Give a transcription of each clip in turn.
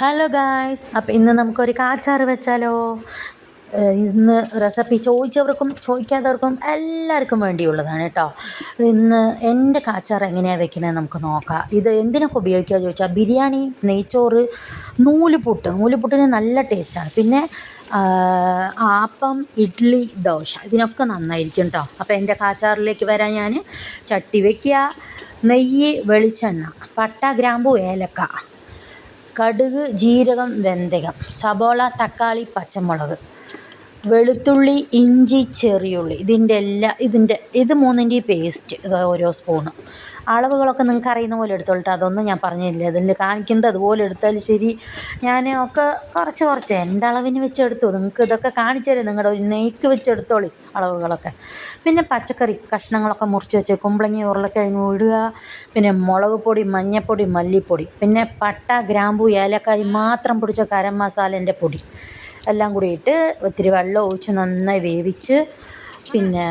Hello guys, അപ്പോൾ ഇന്ന് നമുക്കൊരു കാച്ചാറ് വെച്ചാലോ? ഇന്ന് റെസിപ്പി ചോദിച്ചവർക്കും ചോദിക്കാത്തവർക്കും എല്ലാവർക്കും വേണ്ടിയുള്ളതാണ് കേട്ടോ. ഇന്ന് എൻ്റെ കാച്ചാറ് എങ്ങനെയാണ് വെക്കണത് നമുക്ക് നോക്കാം. ഇത് എന്തിനൊക്കെ ഉപയോഗിക്കുക ചോദിച്ചാൽ ബിരിയാണി, നെയ്ച്ചോറ്, നൂലുപുട്ടിന് നല്ല ടേസ്റ്റാണ്. പിന്നെ ആപ്പം, ഇഡ്ഡലി, ദോശ ഇതിനൊക്കെ നന്നായിരിക്കും കേട്ടോ. അപ്പോൾ എൻ്റെ കാച്ചാറിലേക്ക് വരാൻ ഞാൻ ചട്ടി വയ്ക്കുക, നെയ്യ്, വെളിച്ചെണ്ണ, പട്ട, ഗ്രാമ്പു, ഏലക്ക, കടുക്, ജീരകം, വെന്തകം, സബോള, തക്കാളി, പച്ചമുളക്, വെളുത്തുള്ളി, ഇഞ്ചി, ചെറിയുള്ളി, ഇത് മൂന്നിൻ്റെയും പേസ്റ്റ് ഓരോ സ്പൂണ്. അളവുകളൊക്കെ നിങ്ങൾക്ക് അറിയുന്ന പോലെ എടുത്തോളട്ടെ, അതൊന്നും ഞാൻ പറഞ്ഞില്ല. ഇതിൽ കാണിക്കേണ്ടത് അതുപോലെ എടുത്താലും ശരി. ഞാൻ ഒക്കെ കുറച്ച് എൻ്റെ അളവിന് വെച്ചെടുത്തു. നിങ്ങൾക്ക് ഇതൊക്കെ കാണിച്ചു തരാം, നിങ്ങളുടെ ഒരു നെയ്ക്ക് വെച്ചെടുത്തോളി അളവുകളൊക്കെ. പിന്നെ പച്ചക്കറി കഷ്ണങ്ങളൊക്കെ മുറിച്ച് വെച്ച് കുമ്പളങ്ങി, ഉരുളക്കിഴങ്ങ് ഇടുക. പിന്നെ മുളക് പൊടി, മഞ്ഞൾപ്പൊടി, മല്ലിപ്പൊടി, പിന്നെ പട്ട, ഗ്രാമ്പു, ഏലക്കായി മാത്രം പൊടിച്ച ഗരം മസാലേൻ്റെ പൊടി എല്ലാം കൂടി ഇട്ട് ഒത്തിരി വെള്ളം ഒഴിച്ച് നന്നായി വേവിച്ച്, പിന്നെ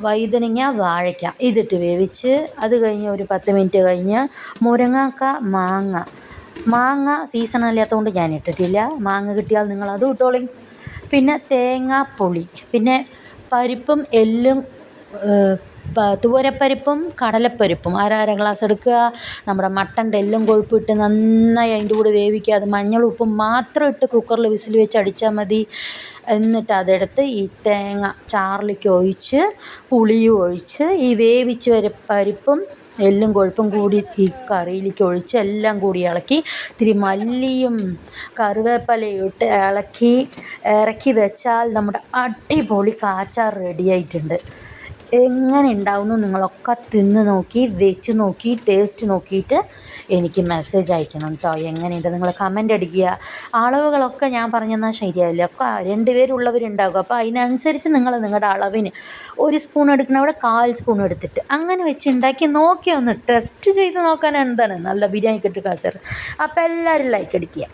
വഴുതനങ്ങ, വാഴയ്ക്ക ഇതിട്ട് വേവിച്ച്, അത് കഴിഞ്ഞ് ഒരു 10 മിനിറ്റ് കഴിഞ്ഞ് മുരിങ്ങക്ക, മാങ്ങ സീസൺ അല്ലാത്തതുകൊണ്ട് ഞാൻ ഇട്ടിട്ടില്ല. മാങ്ങ കിട്ടിയാൽ നിങ്ങളത് ഇട്ടോളി. പിന്നെ തേങ്ങാപ്പുളി, പിന്നെ പരിപ്പും എല്ലും, തുവരപ്പരിപ്പും കടലപ്പരിപ്പും അര ഗ്ലാസ് എടുക്കുക. നമ്മുടെ മട്ടൻ്റെ എല്ലും കൊഴുപ്പിട്ട് നന്നായി അതിൻ്റെ കൂടെ വേവിക്കുക. അത് മഞ്ഞളും ഉപ്പും മാത്രം ഇട്ട് കുക്കറിൽ വിസിൽ വെച്ച് അടിച്ചാൽ മതി. എന്നിട്ട് അതെടുത്ത് ഈ തേങ്ങ ചാറിലേക്ക് ഒഴിച്ച്, പുളിയും ഒഴിച്ച്, ഈ വേവിച്ച് പരിപ്പും എല്ലും കൊഴുപ്പും കൂടി ഈ കറിയിലേക്ക് ഒഴിച്ച് എല്ലാം കൂടി ഇളക്കി, ഇത്തിരി മല്ലിയും കറിവേപ്പിലയും ഇട്ട് ഇറക്കി വെച്ചാൽ നമ്മുടെ അടിപൊളി കാച്ചാർ റെഡിയായിട്ടുണ്ട്. എങ്ങനെ ഉണ്ടാവുന്നു നിങ്ങളൊക്കെ തിന്ന് നോക്കി, വെച്ച് നോക്കി, ടേസ്റ്റ് നോക്കിയിട്ട് എനിക്ക് മെസ്സേജ് അയക്കണം കേട്ടോ. എങ്ങനെയുണ്ട് നിങ്ങൾ കമൻ്റ് അടിക്കുക. അളവുകളൊക്കെ ഞാൻ പറഞ്ഞെന്നാൽ ശരിയാവില്ല, ഒക്കെ 2 പേരുള്ളവരുണ്ടാകും. അപ്പോൾ അതിനനുസരിച്ച് നിങ്ങളുടെ അളവിന് 1 സ്പൂൺ എടുക്കണവിടെ 1/4 സ്പൂൺ എടുത്തിട്ട് അങ്ങനെ വെച്ച് ഉണ്ടാക്കി നോക്കിയാൽ ഒന്ന് ടെസ്റ്റ് ചെയ്ത് നോക്കാൻ എന്താണ് നല്ല ബിരിയാണി കിട്ടുക കാച്ചാറ്. അപ്പോൾ എല്ലാവരും ലൈക്ക് അടിക്കുക.